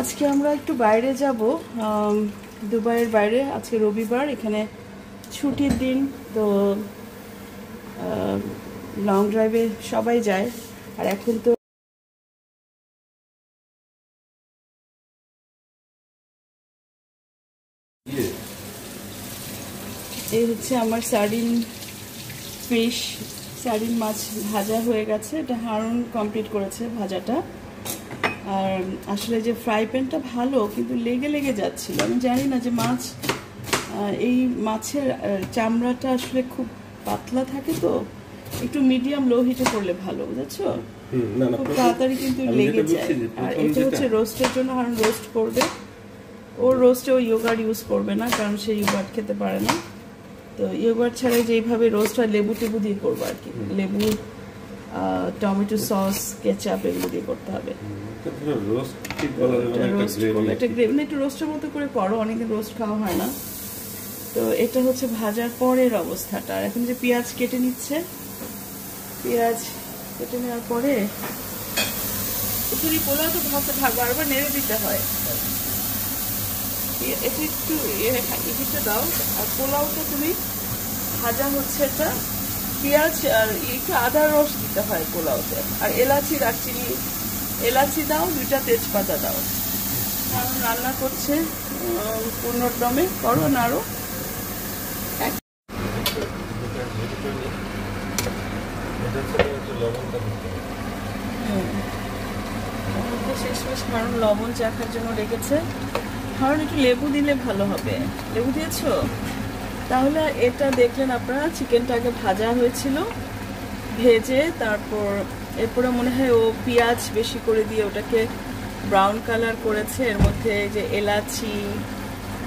আজকে আমরা একটু বাইরে যাব, দুবাইয়ের বাইরে। আজকে রবিবার, এখানে ছুটির দিন, তো লং ড্রাইভে সবাই যায়। আর এখন তো এই হচ্ছে আমার সার্ডিন ফিশ, সার্ডিন মাছ ভাজা হয়ে গেছে। এটা হারুন কমপ্লিট করেছে ভাজাটা। আর আসলে যে ফ্রাই প্যানটা ভালো, কিন্তু লেগে লেগে যাচ্ছিল। আমি জানি না যে মাছ, এই মাছের চামড়াটা আসলে খুব পাতলা থাকে, তো একটু মিডিয়াম লো হিটে করলে ভালো, বুঝেছো? খুব তাড়াতাড়ি কিন্তু লেগে যায়। আর এটা হচ্ছে রোস্টের জন্য, হারুন রোস্ট করবে। ওর রোস্টে ও ইয়োগার্ট ইউজ করবে না, কারণ সে ইয়োগার্ট খেতে পারে না। তো ইয়োগার্ট ছাড়া যেইভাবে রোস্ট হয় লেবু টেবু দিয়ে করবো আর কি। লেবু, টমেটো সস, কেচাপ এগুলো দিয়ে করতে হবে। একটু রোস্টের মতো করে করো, অনেকদিন রোস্ট খাওয়া হয় না। তো এটা হচ্ছে ভাজার পরের অবস্থাটা। আর এখন যে পেঁয়াজ কেটে নিচ্ছে, পেঁয়াজ কেটে নেওয়ার পরে পোলাও তো বারবার নেড়ে দিতে হয়। এটা একটু ইটা দাও। আর পোলাওটা তুমি ভাজা হচ্ছে, এটা পেঁয়াজ আর একটু আদা রস দিতে হয় পোলাওতে। আর এলাচি, দারচিনি, এলাচি দাও, 2টা তেজপাতা দাও। কারণ রান্না করছে পূর্ণর দমে, করো না আরো। শেষমেশ কারণ লবণ চাখার জন্য রেখেছে। কারণ একটু লেবু দিলে ভালো হবে। লেবু দিয়েছো? তাহলে এটা দেখলেন আপনারা, চিকেনটা আগে ভাজা হয়েছিল, ভেজে তারপর এরপরে মনে হয় ও পেঁয়াজ বেশি করে দিয়ে ওটাকে ব্রাউন কালার করেছে। এর মধ্যে যে এলাচি,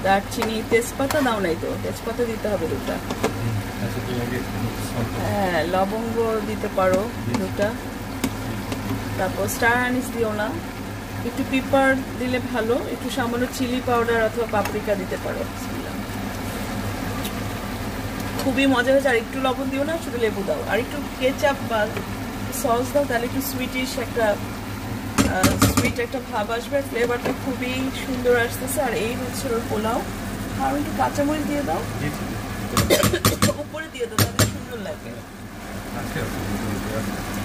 দারচিনি, তেজপাতা দাও নাই তো? তেজপাতা দিতে হবে 2টা। হ্যাঁ, লবঙ্গ দিতে পারো 2টা। তারপর স্টার আনিস দিও না, একটু পেপার দিলে ভালো। একটু সামান্য চিলি পাউডার অথবা পাপরিকা দিতে পারো। খুবই মজা হয়েছে। আর একটু লবণ দিও না, শুধু লেবু দাও। আর একটু কেচাপ বা সস দাও, তাহলে একটু সুইট একটা ভাব আসবে। ফ্লেভারটা খুবই সুন্দর আসতেছে। আর এই হচ্ছে ওর পোলাও। আর একটু কাঁচামরিচ দিয়ে দাও, উপরে দিয়ে দাও, তাহলে সুন্দর লাগবে।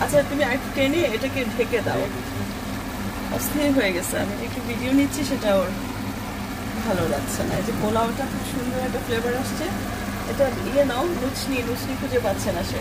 আচ্ছা, তুমি একটু টেনে এটাকে ঢেকে দাও। অস্থির হয়ে গেছে। আমি একটু ভিডিও নিচ্ছি, সেটা ওর ভালো লাগছে না। এই যে পোলাওটা খুব সুন্দর একটা ফ্লেভার আসছে। এটা নাও, লুচনি খুঁজে পাচ্ছে না সে।